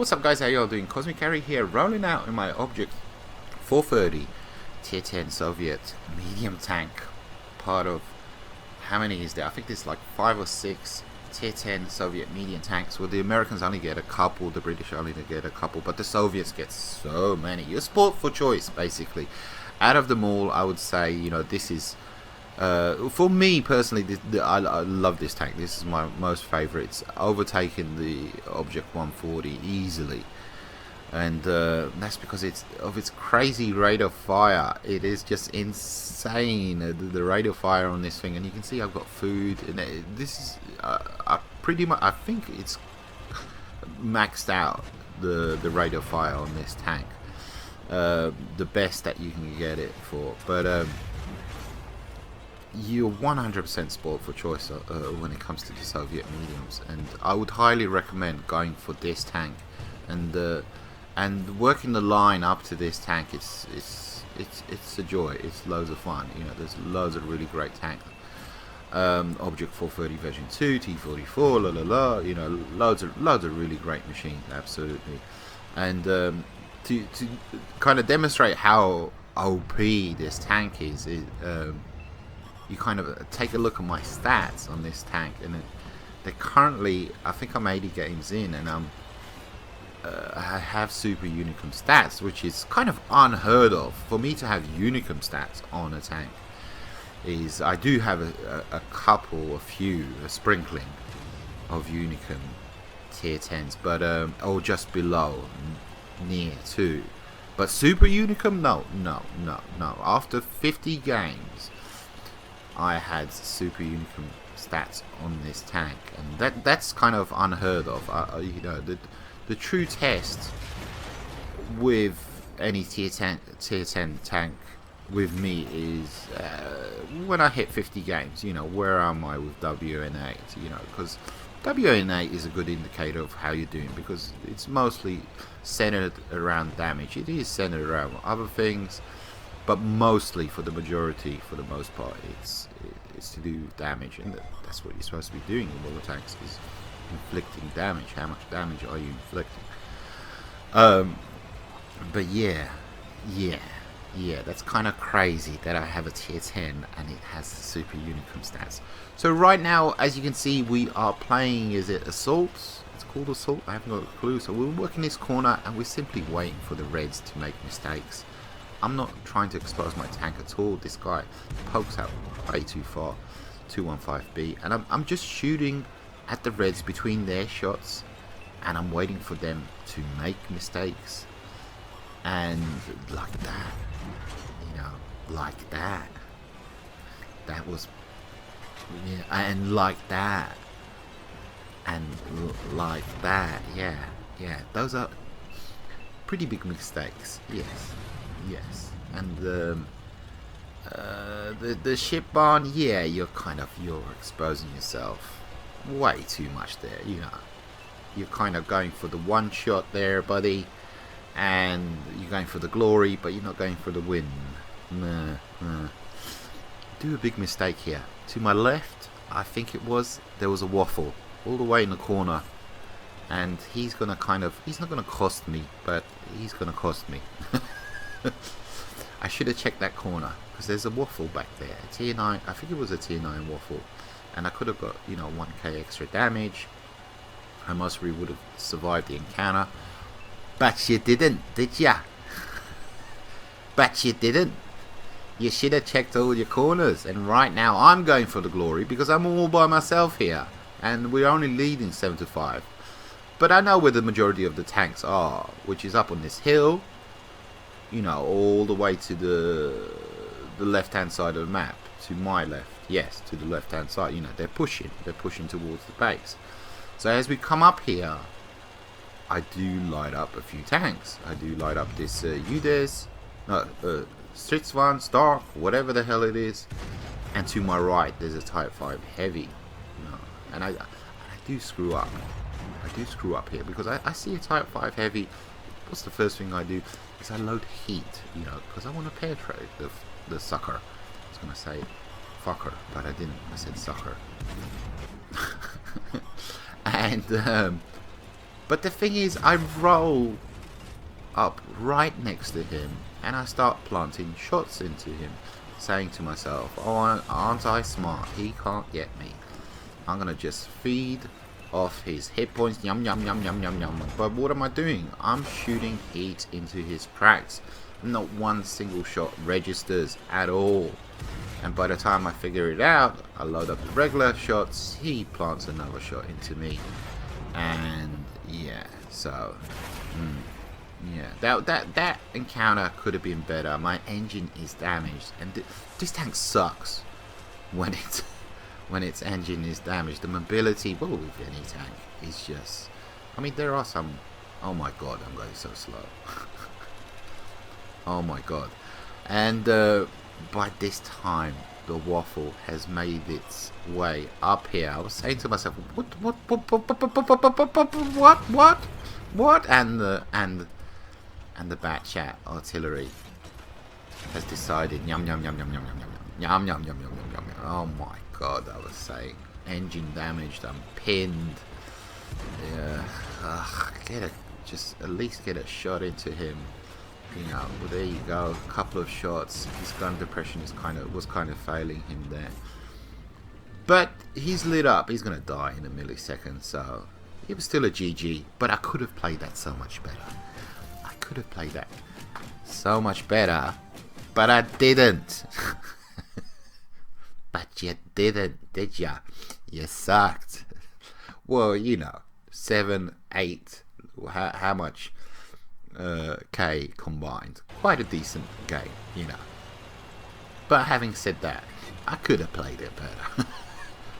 what's up guys, how y'all doing? Cosmic Carry here, rolling out in my Object 430 Tier 10 Soviet medium tank. Part of, how many is there? I think there's like 5 or 6 Tier 10 Soviet medium tanks. Well, the Americans only get a couple, the British only get a couple, but the Soviets get so many. You're sport for choice, basically. Out of them all, I would say, you know, this is for me personally, I love this tank. This is my most favorite. It's overtaken the Object 140 easily, and that's because of its crazy rate of fire. It is just insane, the rate of fire on this thing. And you can see I've got food, and this is pretty much, I think it's maxed out the rate of fire on this tank, the best that you can get it for. But you're 100% sport for choice when it comes to the Soviet mediums, and I would highly recommend going for this tank and working the line up to this tank. It's a joy. It's loads of fun. You know, there's loads of really great tanks. Object 430 version 2, T44, la la la. You know, loads of really great machines, absolutely. And to kind of demonstrate how OP this tank is, you kind of take a look at my stats on this tank, and they're currently, I think I'm 80 games in, and I have super Unicum stats, which is kind of unheard of. For me to have Unicum stats on a tank is, I do have a sprinkling of Unicum tier 10s, but or just below, near to. But super Unicum, no. After 50 games, I had super Unicum stats on this tank, and that's kind of unheard of. You know, the true test with any tier 10 tank with me is when I hit 50 games. You know, where am I with WN8? You know, because WN8 is a good indicator of how you're doing, because it's mostly centered around damage. It is centered around other things, but mostly, for the most part, it's to do damage, and that's what you're supposed to be doing in war tanks, is inflicting damage. How much damage are you inflicting? But yeah, that's kind of crazy that I have a tier 10 and it has super Unicum stats. So right now, as you can see, we are playing, is it Assault? It's called Assault, I haven't got a clue. So we're working this corner, and we're simply waiting for the Reds to make mistakes. I'm not trying to expose my tank at all. This guy pokes out way too far, 215B, and I'm just shooting at the Reds between their shots, and I'm waiting for them to make mistakes. And like that, you know, like that. That was, yeah, and like that, and like that, yeah. Those are pretty big mistakes, yes. And the ship barn, yeah, you're exposing yourself way too much there. You know, you're kind of going for the one shot there, buddy, and you're going for the glory, but you're not going for the win. Nah. Do a big mistake here. To my left, I think there was a waffle all the way in the corner, and he's not gonna cost me, but he's gonna cost me. I should have checked that corner, because there's a waffle back there, a tier 9, I think it was a tier 9 waffle, and I could have got, you know, 1k extra damage. I most probably would have survived the encounter, but you didn't, did ya? But you didn't. You should have checked all your corners, and right now I'm going for the glory, because I'm all by myself here, and we're only leading 7-5. But I know where the majority of the tanks are, which is up on this hill, you know, all the way to the left hand side of the map, to my left. Yes, to the left hand side. You know, they're pushing towards the base. So as we come up here, I do light up a few tanks. I do light up this UDES, Stritzvan, Stark, whatever the hell it is, and to my right there's a Type 5 Heavy, you know, and I do screw up. Here, because I see a Type 5 Heavy. What's the first thing I do? Is I load heat, you know, because I want to penetrate the sucker. I was gonna say fucker, but I didn't. I said sucker. And But the thing is, I roll up right next to him and I start planting shots into him, saying to myself, oh, aren't I smart? He can't get me. I'm gonna just feed off his hit points, yum yum yum yum yum yum. But what am I doing? I'm shooting heat into his cracks. Not one single shot registers at all. And by the time I figure it out, I load up the regular shots, he plants another shot into me. And yeah, so yeah, that encounter could have been better. My engine is damaged, and this tank sucks when its engine is damaged. The mobility, well, with any tank is just, I mean, there are some, oh my god, I'm going so slow. Oh my god. And by this time the waffle has made its way up here. I was saying to myself, what, and the Batchat artillery has decided, yum yum yum yum yum yum yum yum yum yum yum yum. Oh my god, I was saying, engine damaged, I'm pinned. Yeah, just at least get a shot into him. You know, well, there you go. A couple of shots. His gun depression was kind of failing him there. But he's lit up. He's gonna die in a millisecond. So it was still a GG. But I could have played that so much better. I could have played that so much better. But I didn't. But you didn't, did ya? You sucked. Well, you know, 7, 8. How much? K combined. Quite a decent game, you know. But having said that, I could have played it better.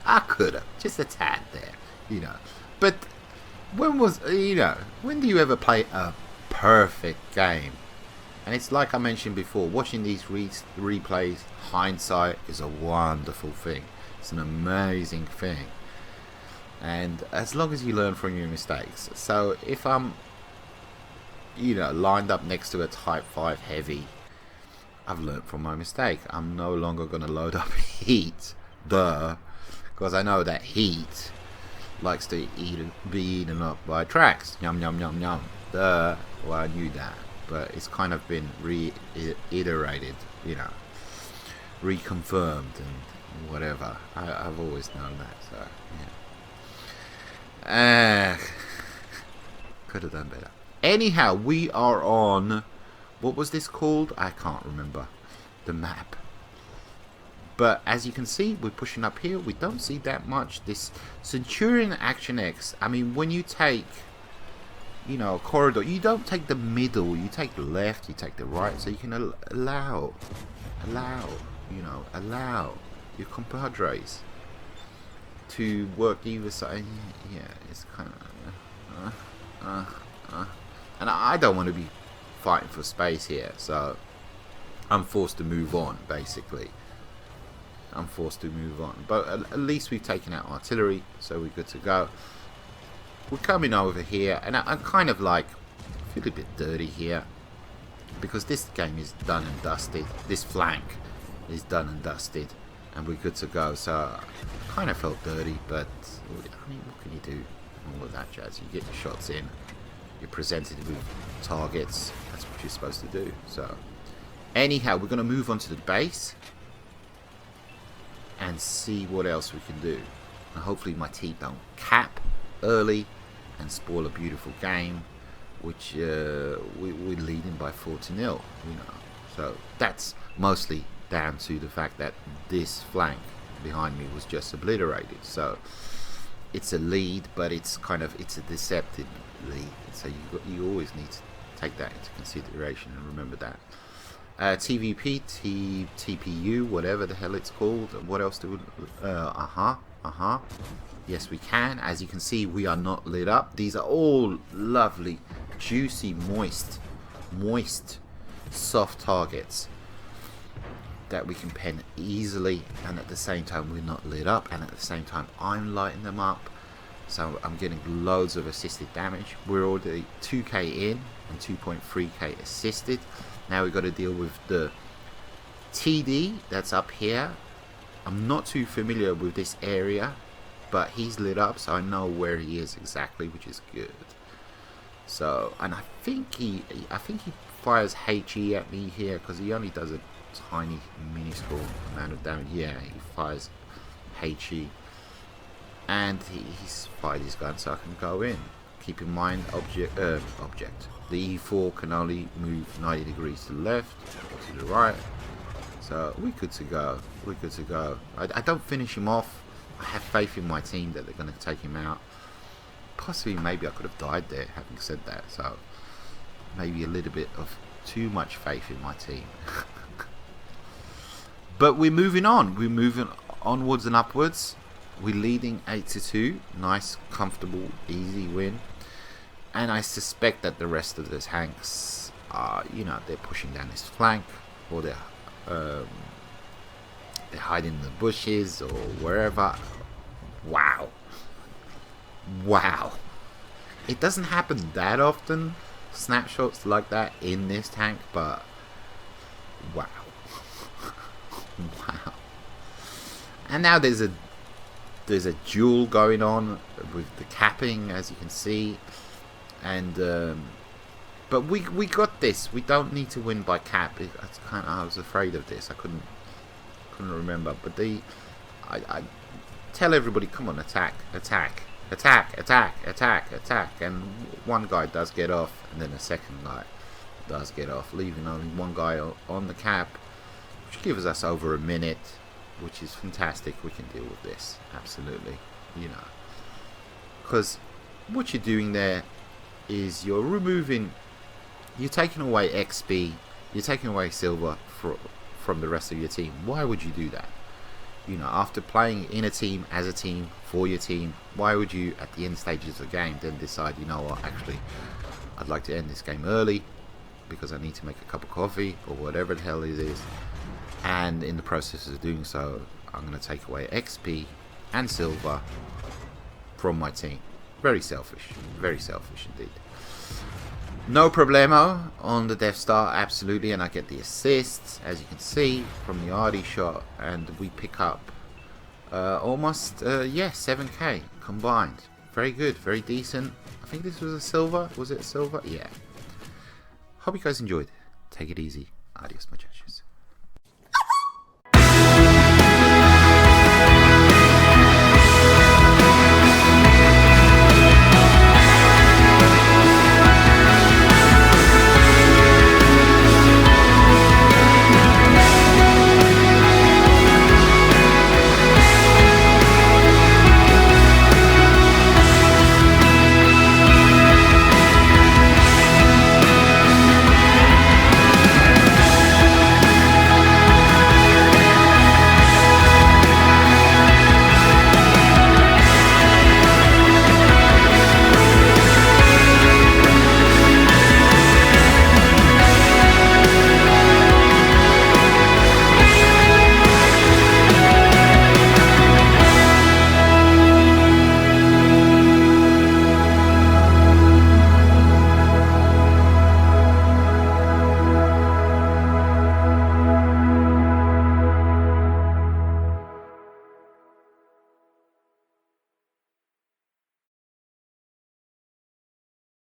I could have, just a tad there, you know. But when do you ever play a perfect game? And it's like I mentioned before, watching these replays, hindsight is a wonderful thing. It's an amazing thing. And as long as you learn from your mistakes. So if I'm lined up next to a Type 5 heavy, I've learned from my mistake. I'm no longer going to load up heat, because I know that heat likes to be eaten up by tracks. Yum yum yum yum. Well, I knew that, but it's kind of been reiterated, reconfirmed and whatever. I've always known that, so yeah. Could have done better. Anyhow, we are on, what was this called? I can't remember the map. But as you can see, we're pushing up here. We don't see that much. This Centurion Action X, I mean, when you take, a corridor, you don't take the middle. You take the left, you take the right, so you can allow your compadres to work either side. Yeah, it's kind of... And I don't want to be fighting for space here, so I'm forced to move on, basically. I'm forced to move on. But at least we've taken out artillery, so we're good to go. We're coming over here, and I'm kind of like, feel a bit dirty here, because this game is done and dusted. This flank is done and dusted, and we're good to go. So I kind of felt dirty, but I mean, what can you do? All of that jazz. You get your shots in. You're presented with targets. That's what you're supposed to do. So, anyhow, we're going to move on to the base and see what else we can do. And hopefully my team don't cap early and spoil a beautiful game, which we're leading by 4-0. So that's mostly down to the fact that this flank behind me was just obliterated. So it's a lead, but it's a deceptive lead. So you always need to take that into consideration and remember that. TVP, TPU, whatever the hell it's called. What else do we... Yes, we can. As you can see, we are not lit up. These are all lovely, juicy, moist, soft targets that we can pen easily, and at the same time we're not lit up, and at the same time I'm lighting them up. So I'm getting loads of assisted damage. We're already 2k in and 2.3k assisted. Now we've got to deal with the TD that's up here. I'm not too familiar with this area, but he's lit up, so I know where he is exactly, which is good. So, and I think he fires HE at me here because he only does a tiny, minuscule amount of damage. Yeah, he fires HE, and he's fired his gun, so I can go in. Keep in mind, object. The E4 can only move 90 degrees to the left or to the right. So we're good to go. We're good to go. I don't finish him off. I have faith in my team that they're going to take him out. Possibly, maybe I could have died there, having said that. So maybe a little bit of too much faith in my team. But we're moving on. We're moving onwards and upwards. We're leading 8-2. Nice, comfortable, easy win. And I suspect that the rest of the tanks are, you know, they're pushing down this flank, or they're hiding in the bushes or wherever. Wow. Wow. It doesn't happen that often, snapshots like that in this tank, but wow. Wow. And now there's a duel going on with the capping, as you can see, and but we got this. We don't need to win by cap. I was afraid of this. I couldn't remember, but I tell everybody, come on, attack, attack, attack, attack, attack, attack, and one guy does get off, and then a second guy does get off, leaving only one guy on the cap, which gives us over a minute, which is fantastic. We can deal with this, absolutely, you know, because what you're doing there is you're taking away XP, you're taking away silver from the rest of your team. Why would you do that? You know, after playing in a team, as a team, for your team, why would you, at the end stages of the game, then decide, you know what, actually, I'd like to end this game early because I need to make a cup of coffee or whatever the hell it is, and in the process of doing so, I'm going to take away XP and silver from my team. Very selfish indeed. No problemo on the Death Star, absolutely, and I get the assists, as you can see, from the RD shot, and we pick up almost, 7k combined. Very good, very decent. I think this was a silver. Was it a silver? Yeah. Hope you guys enjoyed. Take it easy. Adios, muchachos.